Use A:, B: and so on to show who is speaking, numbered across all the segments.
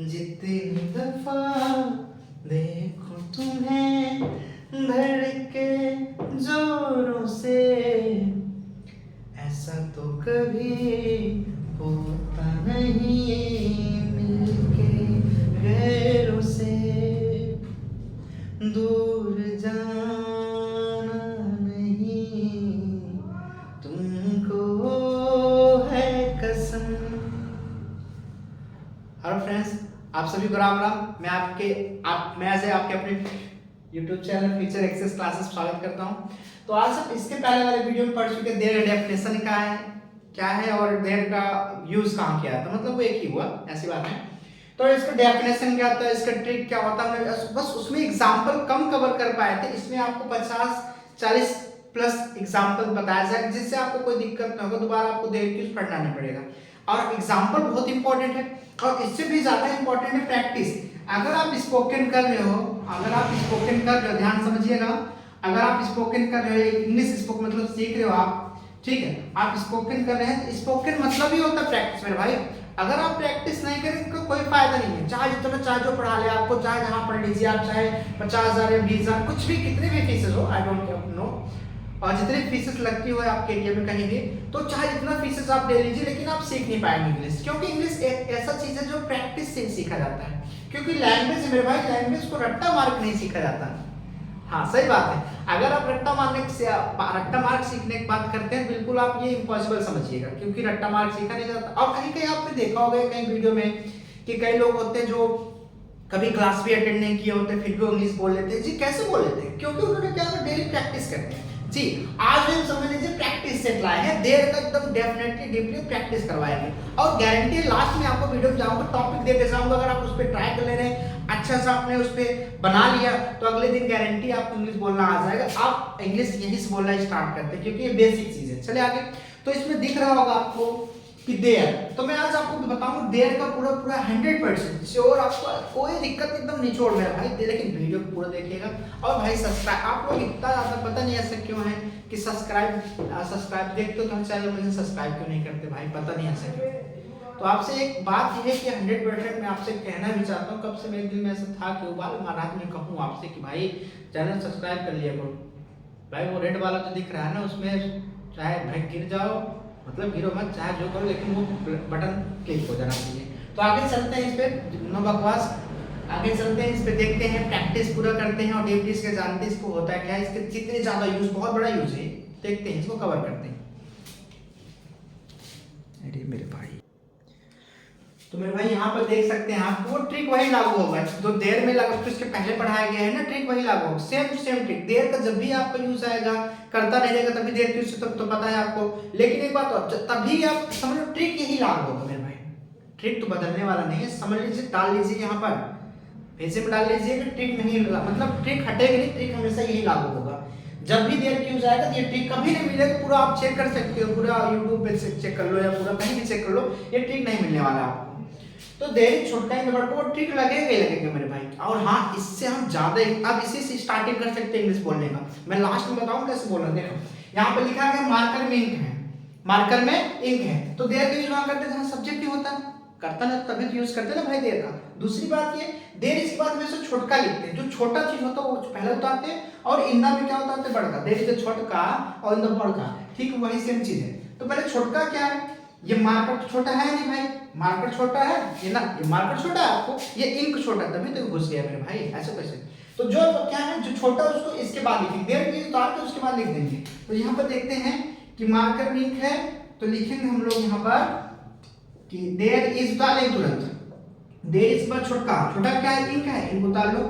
A: जितनी दफा देखो तुम्हें धड़के जोरों से, ऐसा तो कभी होता नहीं मिलके गैरों से। दूर जाना नहीं तुमको है कसम। हेलो फ्रेंड्स, आप सभी को राम राम। मैं ऐसे आपके अपने YouTube channel future access classes स्वागत करता हूं। तो आज हम इसके पहले वाले वीडियो में पढ़ चुके देयर का डेफिनेशन क्या है और देयर का यूज कहाँ किया था, मतलब वो एक ही हुआ, ऐसी बात है। तो इसका डेफिनेशन क्या होता है, इसका ट्रिक क्या होता है, बस उसमें एग्जांपल कम कवर कर पाए थे। इसमें आपको 50-40 प्लस एग्जांपल बताया जाए जिससे आपको कोई दिक्कत ना होगा, दोबारा आपको देयर की यूज पढ़ना नहीं पड़ेगा। और एग्जांपल बहुत इंपॉर्टेंट है और इससे भी ज्यादा इंपॉर्टेंट है प्रैक्टिस। अगर आप स्पोकन कर रहे हो, ध्यान समझिएगा। अगर आप स्पोकन कर रहे हो, इंग्लिश स्पोकन मतलब सीख रहे हो आप, ठीक है, आप स्पोकन कर रहे हैं, स्पोकन मतलब ही होता है प्रैक्टिस मेरे भाई। अगर आप प्रैक्टिस नहीं करें तो कोई फायदा नहीं है। चाहे जो पढ़ा ले आपको, चाहे जहां पढ़ लीजिए आप, चाहे 50,000 या 20,000 कुछ भी, कितने भी फीसेस हो, आई डोंट नो, और जितनी फीसेस लगती हो आपके एरिया में कहीं भी, तो चाहे जितना फीसेस आप दे लीजिए, लेकिन आप सीख नहीं पाएंगे इंग्लिश। क्योंकि इंग्लिश एक ऐसा चीज है जो प्रैक्टिस से सीखा जाता है। क्योंकि लैंग्वेज मेरे भाई, लैंग्वेज को रट्टा मार्क नहीं सीखा जाता। हाँ सही बात है। अगर आप रट्टा मार्क सीखने की बात करते हैं, बिल्कुल आप ये इम्पॉसिबल समझिएगा, क्योंकि रट्टा मार्क सीखा नहीं जाता। और कहीं कहीं आपने देखा होगा कहीं वीडियो में कि कई लोग होते हैं जो कभी क्लास भी अटेंड नहीं किए होते, फिर भी इंग्लिश बोल लेते हैं। जी कैसे बोल लेते हैं? क्योंकि उन्होंने क्या डेली प्रैक्टिस करते हैं। जी आज हम समझ लीजिए प्रैक्टिस सेट लाए हैं, देर का एकदम डेफिनेटली डीपली प्रैक्टिस करवाएंगे और गारंटी लास्ट में आपको वीडियो में जाऊंगा, टॉपिक देते जाऊंगा। अगर आप उस पर ट्राई कर ले रहे हैं, अच्छा सा आपने उस पर बना लिया, तो अगले दिन गारंटी आपको इंग्लिश बोलना आ जाएगा। आप इंग्लिश यहीं से बोलना स्टार्ट करते हैं, क्योंकि ये बेसिक चीज है। चलिए आगे। तो इसमें दिख रहा होगा आपको कि देयर, तो मैं आज आपको बताऊंगा देयर का पूरा 100% श्योर, आपको कोई दिक्कत एकदम निचोड़ में भाई, लेकिन वीडियो को पूरा देखिएगा। और भाई सब्सक्राइब, आप लोग इतना ज्यादा पता नहीं ऐसा क्यों है कि सब्सक्राइब देखते हो तो चैनल मुझे सब्सक्राइब क्यों नहीं करते भाई, पता नहीं ऐसा क्यों। तो आपसे एक बात यह है कि 100% मैं आपसे कहना भी चाहता हूँ, कब से मेरे दिल में ऐसा था कि वो बाल महाराज में कहूँ आपसे कि भाई चैनल सब्सक्राइब कर लिया करो भाई। वो रेड वाला जो दिख रहा है ना, उसमें चाहे भाई गिर जाओ, मतलब गिरो मत, चाहे जो करो, लेकिन वो बटन क्लिक हो जाना चाहिए। तो आगे चलते हैं इस पे, नो बकवास, आगे चलते हैं इस पे, देखते हैं, प्रैक्टिस पूरा करते हैं और डेप्थ इसके जानते हैं इसको होता है क्या, इसके कितने ज्यादा यूज, बहुत बड़ा यूज है, देखते हैं, इसको कवर करते हैं। अरे मेरे भाई, तो मेरे भाई यहाँ पर देख सकते हैं आप, वो ट्रिक वही लागू होगा जो देर में लगा, तो इसके पहले पढ़ाया गया है ना, ट्रिक वही लागू होगा, सेम ट्रिक। देर का जब भी आपका यूज आएगा, करता रहेगा तभी देर की यूज, तो पता है आपको। लेकिन एक बात और, तभी आप समझ लो ट्रिक यही लागू होगा मेरे भाई, ट्रिक तो बदलने वाला नहीं है। समझ लीजिए, डाल लीजिए यहाँ पर, पैसे में डाल लीजिए कि ट्रिक नहीं, मतलब ट्रिक हटेगी नहीं, ट्रिक हमेशा यही लागू होगा। जब भी देर की यूज आएगा तो ये ट्रिक कभी नहीं मिलेगा, पूरा आप चेक कर सकते हो, पूरा यूट्यूब पे चेक कर लो या पूरा कहीं भी चेक कर लो, ये ट्रिक नहीं मिलने वाला आपको। तो देर छोटा ही नंबर को ट्रिक लगेगा मेरे भाई। और हाँ, इससे हम ज्यादा, अब इसी से स्टार्टिंग कर सकते हैं इंग्लिश बोलने का। मैं लास्ट में बताऊं कैसे बोलना। देखो यहाँ पे लिखा है मार्कर में इंक है, मार्कर में इंक है, तो देर का यूज वहां करते हैं सब्जेक्ट ही होता है, करता ना तभी तो यूज करते ना भाई देर का। दूसरी बात ये, देर इसके बाद में से छोटका लिखते हैं, जो छोटा चीज होता है वो पहले उतारते हैं, और इंदा में क्या होता है बड़का, देर इज छोटका और इंदा बड़का, ठीक वही सेम चीज है। तो पहले छोटका क्या है, ये मार्कर छोटा है नहीं भाई, मार्कर छोटा है, ये ना, ये मार्कर छोटा है आपको, ये इंक छोटा, तभी तो घुस गया मेरे भाई, ऐसे कैसे। तो जो क्या है, जो छोटा उसको इसके बाद लिखेंगे, देर की उतार के उसके बाद लिख देंगे। तो यहाँ पर देखते हैं कि मार्कर में इंक है, तो लिखेंगे हम लोग यहाँ पर कि देयर इज, डालेंगे तुरंत, देयर इज पर छोटा क्या है, इंक है, इंक उतार लो,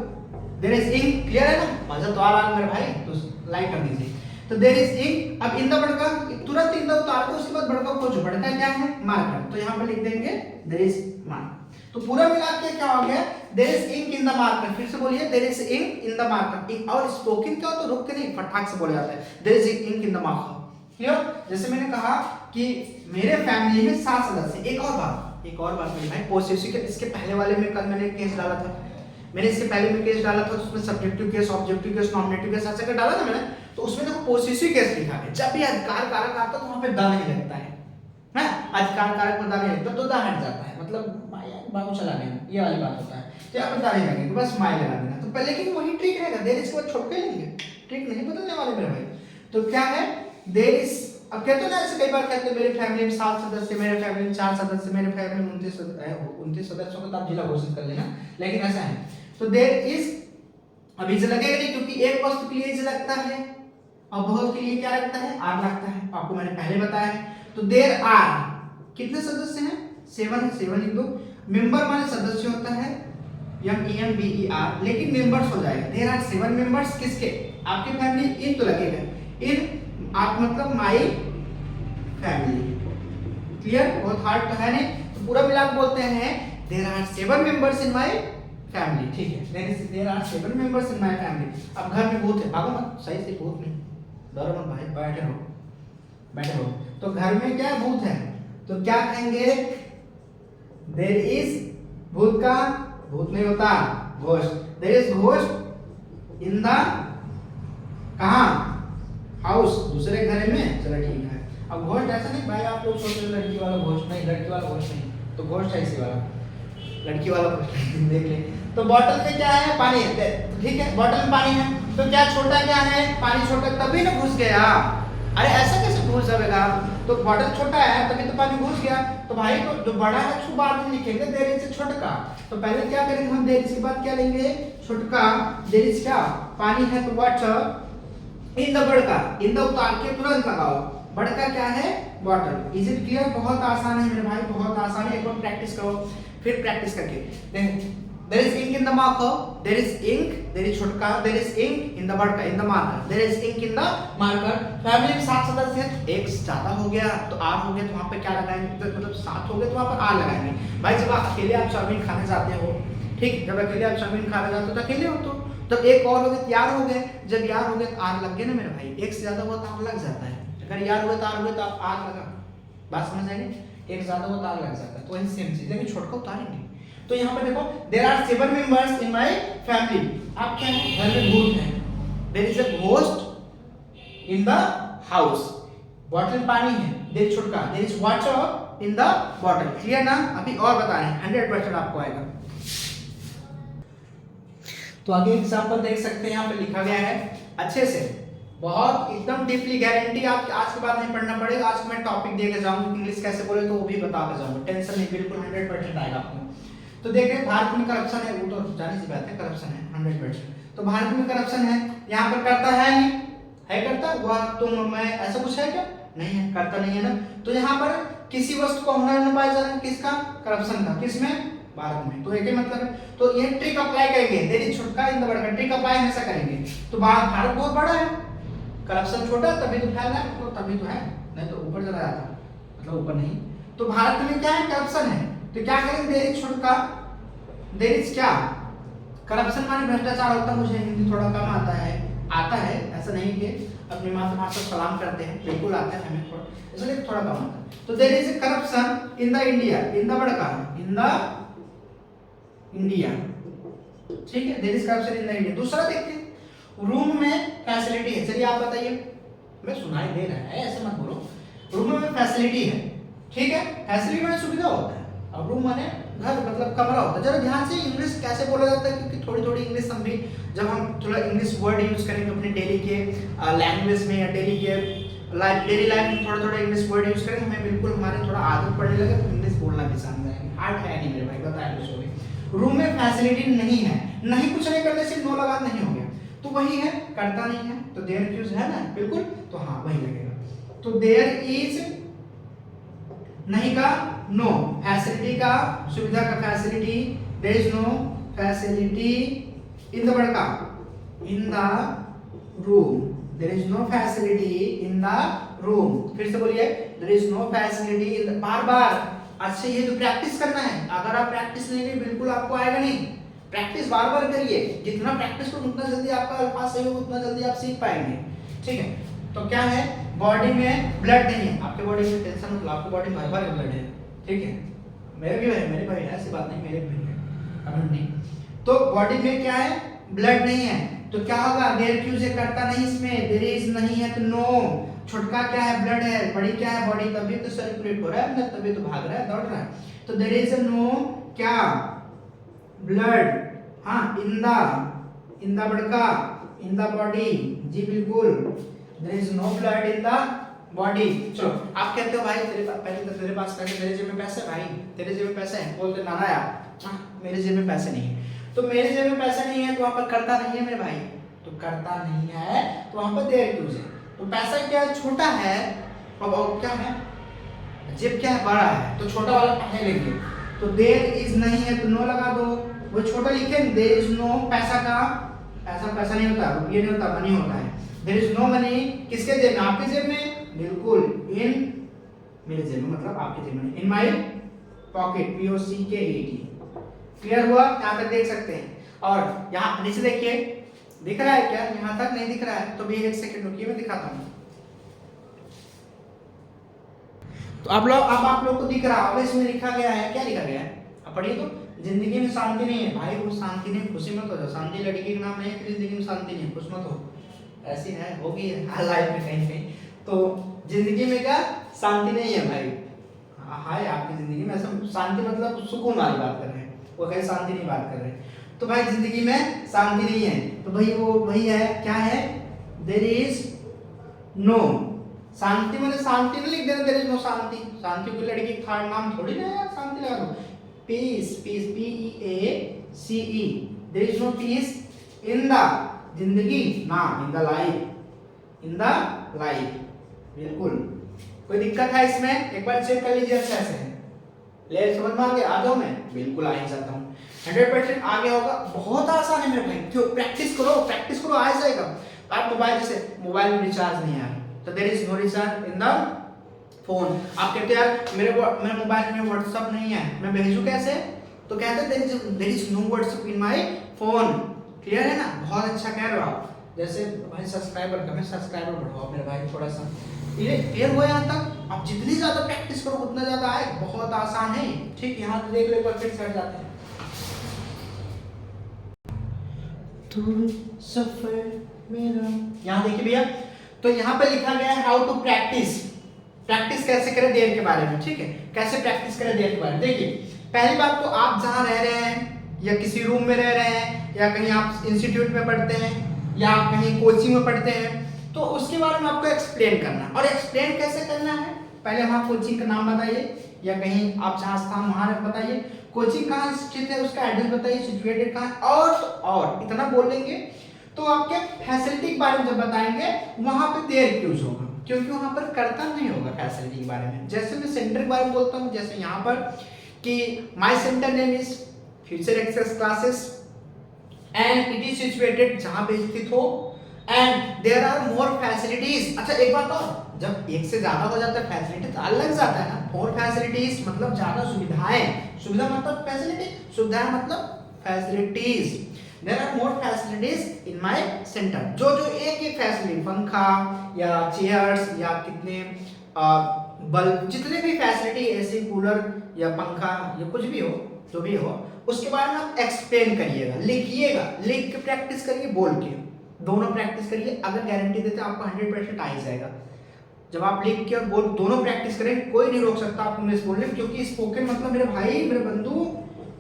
A: देयर इज इंक, क्लियर है ना, मजा तो आ रहा है मेरे भाई, तो लाइक कर दीजिए। तो देयर इज इंक, अब इन द बड़का, तुरंत इन द उतार दो, उसके बाद बड़का खोजो, बड़का क्या है, मार्कर, तो यहाँ पर लिख देंगे देयर इज मार्कर। तो पूरा मिला के क्या हो गया, there is ink in the marker, फिर से बोलिए there is ink in the marker. और स्पोकन क्या तो रुक के नहीं, फटाक से बोला जाता है, there is ink in the marker, clear. जैसे मैंने कहा कि मेरे फैमिली में 7 सदस्य। एक और बात मेरे भाई, पोसेसिव के इसके पहले वाले में कल मैंने केस डाला था, मैंने इससे पहले में केस डाला था, उसमें subjective case, objective case, nominative case ऐसा कर डाला था मैंने। तो उसमें देखो पोसेसिव केस लिखा है, जब भी अधिकार कारक आता है तो वहां पे द नहीं लगता है, है, अधिकार कारक में दाने लगता तो दा हट जाता है, मतलब बाबू चला गया, ये वाली बात होता है। तो यहाँ पर दाने लगेंगे, बस माई लगा देना। तो पहले लेकिन वही ट्रिक रहेगा, देर इसके बाद छोड़ के लेंगे, ट्रिक नहीं बदलने वाले मेरे भाई। तो क्या है, देर इज, अब कहते हो ना ऐसे कई बार कहते हैं मेरी फैमिली में 7 सदस्य, मेरे फैमिली में 4 सदस्य, मेरे फैमिली में 29 सदस्यों को, तो आप जिला घोषित कर लेना, लेकिन ऐसा है। तो देर इज, अभी इज लगेगा नहीं क्योंकि एक वस्तु के लिए इज लगता है और बहुत के लिए क्या लगता है, आर लगता है, आपको मैंने पहले बताया है। तो देर आर, कितने सदस्य हैं, 7 लिख दो। मेंबर माने सदस्य होता है, MEMBER, लेकिन मेंबर्स हो जाएगा। देयर आर 7 मेंबर्स, किसके, आपकी फैमिली, इन तो लगेगा, इन आप मतलब माई फैमिली, क्लियर, बहुत हार्ड तो है नहीं, तो पूरा मिला के बोलते हैं there are 7 members in my family, ठीक है, there are 7 members in my family. अब घर में भूत है, भागो मत, सही से भूत नहीं, डरो मत भाई, बैठे रहो, बैठे रहो। तो घर में क्या भूत है, तो क्या कहेंगे, देयर इज, भूत का, भूत नहीं होता, ghost, there is ghost in the, कहां, हाउस, दूसरे घर में, चलो ठीक है। अब घोस्ट ऐसा नहीं भाई आप लोग सोच रहे लड़की वाला घोस्ट नहीं, लड़की वाला घोस्ट नहीं, तो घोस्ट है इसी वाला, लड़की वाला घोस्ट देख ले। तो बॉटल में क्या है, पानी है, ठीक है, बॉटल में पानी है, तो क्या छोटा क्या है, पानी छोटा, तभी ना घुस गया, अरे ऐसा कैसे घुस जाएगा, तो बॉटल छोटा है तभी तो पानी घुस गया। तो भाई तो जो बड़ा है उसको बाद में लिखेंगे, देयर इज से छोटका, तो पहले क्या करेंगे हम, देयर इज के बाद क्या लेंगे, छोटका, देयर इज क्या, पानी है तो वाटर, इन द बड़का, इन द उतार के तुरंत लगाओ, बड़का क्या है, बॉटल। इज इट क्लियर, बहुत आसान है मेरे भाई, बहुत आसान है, एक बार प्रैक्टिस करो, फिर प्रैक्टिस करके देख। There is ink in the marker, there is ink, there is छोटका, there is ink in the बड़का, in the marker, there is ink in the marker। Family में 7 सदस्य हैं, एक ज्यादा हो गया तो आर हो गया, तो वहाँ पे क्या लगाएंगे, तो मतलब 7 हो गए तो वहाँ पर आर लगाएंगे। भाई जब अकेले आप चाउमीन खाने जाते हो, ठीक, जब अकेले आप चाउमीन खाने जाते हो तो अकेले हो, तो तब एक और हो गए, यार हो गए, जब यार हो गए तो आर लग गए ना मेरे भाई, एक से ज्यादा हुआ तो आर लग जाता है, अगर यार हुए तो आर हुए तो आप आर लगा, बात समझ आएगी, एक ज्यादा हुआ तो आर लग जाता है, तो वही सेम चीज, लेकिन छोटका उतारेंगे। तो यहाँ पे देखो there are 7 members in my family, आप क्या है, घर में भूत है, there is a ghost in the house, bottle में पानी है, देयर छोटका, there is water in the bottle, clear ना, अभी और बता रहे हैं, 100% आपको आएगा। तो आगे एग्जांपल देख सकते हैं, यहाँ पे लिखा गया है अच्छे से, बहुत एकदम डीपली, गारंटी आप आज के बाद नहीं पढ़ना पड़ेगा, आज मैं टॉपिक दे के जाऊंगा, इंग्लिश कैसे बोले तो वो भी बता के जाऊंगा, टेंशन नहीं, बिल्कुल 100% आएगा आपको। तो देखें भारत में करप्शन है, वो तो जानी सी बात है, करप्शन है 100%, तो भारत में करप्शन है, यहाँ पर करता है नहीं है, करता वह तुम मैं, ऐसा कुछ है क्या, नहीं है, करता नहीं है ना। तो यहाँ पर किसी वस्तु को होना न पाया जा रहा है, किसका, करप्शन का, किसमें, भारत में, तो एक ही मतलब है। तो ये ट्रिक अप्लाई करेंगे, देयर इज छोटका इन द बड़का, ट्रिक अप्लाई हमेशा करेंगे। तो भारत बहुत बड़ा है, करप्शन छोटा तभी तो फैल रहा है, तो तभी तो है, नहीं तो ऊपर चला जाता, मतलब ऊपर नहीं। तो भारत में क्या है, करप्शन है, तो क्या करेंगे, देयर इज छोटका, देयर इज क्या, करप्शन माने भ्रष्टाचार होता है, मुझे हिंदी थोड़ा कम आता है, ऐसा नहीं कि अपनी मातृभाषा सलाम करते हैं, बिल्कुल आता है हमें थोड़ा, इसलिए थोड़ा कम आता है। तो there is corruption in the India, in the बड़का, इन द इंडिया, ठीक है, there is corruption in the India. दूसरा देखते हैं, रूम में फैसिलिटी है, चलिए आप बताइए, मैं सुनाई दे रहा है ऐसे मत बोलो, रूम में फैसिलिटी है, ठीक है, फैसिलिटी में सुविधा होता है, और रूम माने घर मतलब कमरा होता है। जरा ध्यान से इंग्लिश कैसे बोला जाता है, क्योंकि थोड़ी थोड़ी इंग्लिश हम भी, जब हम थोड़ा इंग्लिश वर्ड यूज करेंगे अपने डेली के लैंग्वेज में या डेली लाइफ में थोड़ा थोड़ा इंग्लिश वर्ड यूज करेंगे, हमें बिल्कुल हमारे थोड़ा आदत पड़ने लगे तो इंग्लिश बोलना भी सामने आएगी, हार्ड है नहीं मेरे भाई, बताया कुछ हो गया। रूम में फैसिलिटी नहीं है, नहीं कुछ नहीं करने से नो लगा नहीं हो गया, तो वही है, करता नहीं है, तो देयर यूज है ना, बिल्कुल, तो हाँ वही लगेगा। तो देयर इज नहीं का नो, फैसिलिटी का, सुविधा का facility, there is no facility in the बड़का, in the room, there is no facility in the room, फिर से बोलिए, there is no facility in the, बार बार अच्छा ये तो प्रैक्टिस करना है, अगर आप प्रैक्टिस नहीं करेंगे बिल्कुल आपको आएगा नहीं, प्रैक्टिस बार बार करिए, जितना प्रैक्टिस करो उतना जल्दी आपका अल्फाज सही होगा, उतना जल्दी आप सीख पाएंगे, ठीक है। तो क्या है, बॉडी में ब्लड नहीं है, आपके बॉडी में टेंशन मतलब आपकी बॉडी में हर बार ब्लड है, ठीक है, मेरे भी है, मेरे भाई है, ऐसी बात नहीं, मेरे भी है, कमेंट नहीं। तो बॉडी में क्या है, ब्लड नहीं है, तो क्या होगा, देयर क्यों से करता नहीं, इसमें देयर इज नहीं है तो नो, छोटका क्या है, ब्लड है, बड़ी क्या है, बॉडी, तभी तो सर्कुलेट हो रहा है अंदर, तभी तो भाग रहा है, दौड़ रहा है। तो देयर इज नो क्या, ब्लड, हाँ, इन द बड़का, इन द बॉडी, जी बिल्कुल, there is no blood in the body. चलो आप कहते हो भाई तेरे पास, पहले तो तेरे पास पैसे, मेरे जेब में पैसे, भाई तेरे जेब में पैसे हैं, बोलते ना ना यार मेरे जेब में पैसे नहीं है। तो मेरे जेब में पैसे नहीं है तो वहां पर करता नहीं है मेरे भाई, तो करता नहीं है तो वहां पर देर क्यों है। तो पैसा क्या छोटा है और क्या है, जेब क्या है, बड़ा है, तो छोटा वाला पहले लेंगे। तो देर इज नहीं है तो नो लगा दो, वो छोटा लिखेंगे, देर इज नो, पैसा का, पैसा नहीं होता, रुपये नहीं होता, मनी होता है। देर इज नो मनी, किसके जेब में, आपके जेब में, बिल्कुल, इन मेरे जेब में मतलब आपके जेब में, इन माई पॉकेट, POCKET। क्लियर हुआ, यहाँ तक देख सकते हैं। और यहाँ नीचे देखिए, दिख रहा है क्या, यहाँ तक नहीं दिख रहा है तो भी एक सेकंड रुकिए, मैं दिखाता हूँ। तो अब आप लोग को दिख रहा होगा, इसमें लिखा गया है, क्या लिखा गया है, अब पढ़िए तो, जिंदगी में शांति नहीं है भाई, वो शांति नहीं, खुशी मत हो जाओ, शांति लड़की का नाम नहीं है कि जिंदगी में शांति नहीं, खुश मत हो, ऐसी है, होगी लाइफ में कहीं कहीं। तो जिंदगी में क्या शांति नहीं है भाई, हाय आपकी जिंदगी में ऐसा शांति मतलब सुकून वाली बात कर रहे हैं, वो कहीं शांति नहीं बात कर रहे हैं। तो भाई जिंदगी में शांति नहीं है, तो भाई वो वही है, क्या है, देयर इज नो शांति, मैंने शांति नहीं लिख देना, देयर इज नो शांति, शांति की लड़की का नाम थोड़ी ना है, शांति लगा दो, peace, peace, PEACE, there is no peace in the जिंदगी, ना in the life, in the life, बिल्कुल। कोई दिक्कत है इसमें, एक बार चेक कर लीजिए अच्छे से, ले समझ में आ गया, आ जाओ, मैं बिल्कुल आ ही जाता हूँ, 100% आ गया होगा, बहुत आसान है मेरे भाई, क्यों, प्रैक्टिस करो आ जाएगा। आप मोबाइल, जैसे मोबाइल में रिचार्ज नहीं आ रहा, तो there is no recharge in the phone. आप कहते हैं यार मेरे मोबाइल में व्हाट्सएप नहीं है, मैं भेजूं कैसे, तो कहते हैं there is no WhatsApp in my phone. Clear है ना, बहुत अच्छा कह रहे हो आप। जैसे भाई सब्सक्राइबर कम है, सब्सक्राइबर बढ़ाओ मेरे भाई थोड़ा सा, ये क्लियर हुआ यहाँ तक। आप जितनी ज्यादा प्रैक्टिस करो उतना ज्यादा आए, बहुत आसान है, ठीक। यहाँ तो देख लो एक बार फिर से हट जाते हैं, तू सफर मेरा, यहाँ देखिए भैया, तो यहाँ पे लिखा गया है हाउ टू प्रैक्टिस कैसे करें देर के बारे में, ठीक है, कैसे प्रैक्टिस करें देर के बारे में। देखिए पहली बात तो आप जहाँ रह रहे हैं या किसी रूम में रह रहे हैं या कहीं आप इंस्टीट्यूट में पढ़ते हैं या आप कहीं कोचिंग में पढ़ते हैं, तो उसके बारे में आपको एक्सप्लेन करना, और एक्सप्लेन कैसे करना है, पहले हम कोचिंग का नाम बताइए या कहीं आप जहाँ स्थान वहाँ बताइए, कोचिंग कहाँ स्थित है उसका एड्रेस बताइए, सिचुएटेड कहाँ है, और इतना बोलेंगे तो आपके फैसिलिटी के बारे में जब बताएंगे वहां पे देर यूज होगा, क्योंकि वहां पर करता नहीं होगा फैसिलिटी के बारे में। जैसे मैं सेंटर के बारे में बोलता हूँ, जैसे यहाँ पर कि my centre name is future access classes and it is situated, जहाँ पे स्थित हो, and there are more facilities. अच्छा एक बात और, जब एक से ज्यादा हो जाता है फैसिलिटी तो अलग जाता है ना, मोर फैसिलिटीज मतलब ज्यादा सुविधाएं, सुविधा मतलब फैसिलिटी, सुविधाएं मतलब facilities. There are more facilities in my center. जो एक फैसिलिटी, पंखा या चेयर्स या कितने बल्ब, जितने भी फैसिलिटी, एसी, कूलर या पंखा या कुछ भी हो, जो भी हो, उसके बारे में आप एक्सप्लेन करिएगा, लिखिएगा, लिख के प्रैक्टिस करिए, बोल के, दोनों प्रैक्टिस करिए। अगर गारंटी देते हैं आपको 100% आ ही जाएगा। जब आप लिख के और बोल दोनों प्रैक्टिस करें, कोई नहीं रोक सकता आपको इंग्लिश बोलने में, क्योंकि स्पोकन मतलब मेरे भाई, मेरे बंधु,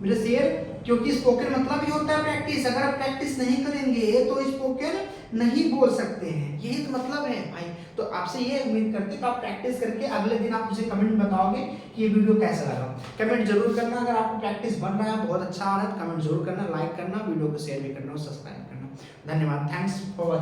A: मेरे शेर, क्योंकि स्पोकन मतलब ही होता है प्रैक्टिस। अगर आप प्रैक्टिस नहीं करेंगे तो स्पोकन नहीं बोल सकते हैं, यही तो मतलब है भाई। तो आपसे ये उम्मीद करते हैं कि आप प्रैक्टिस करके अगले दिन आप मुझे कमेंट में बताओगे कि ये वीडियो कैसा लगा। कमेंट जरूर करना, अगर आपको प्रैक्टिस बन रहा है, बहुत अच्छा आ रहा है, कमेंट जरूर करना, लाइक करना, वीडियो को शेयर भी करना और सब्सक्राइब करना। धन्यवाद, थैंक्स फॉर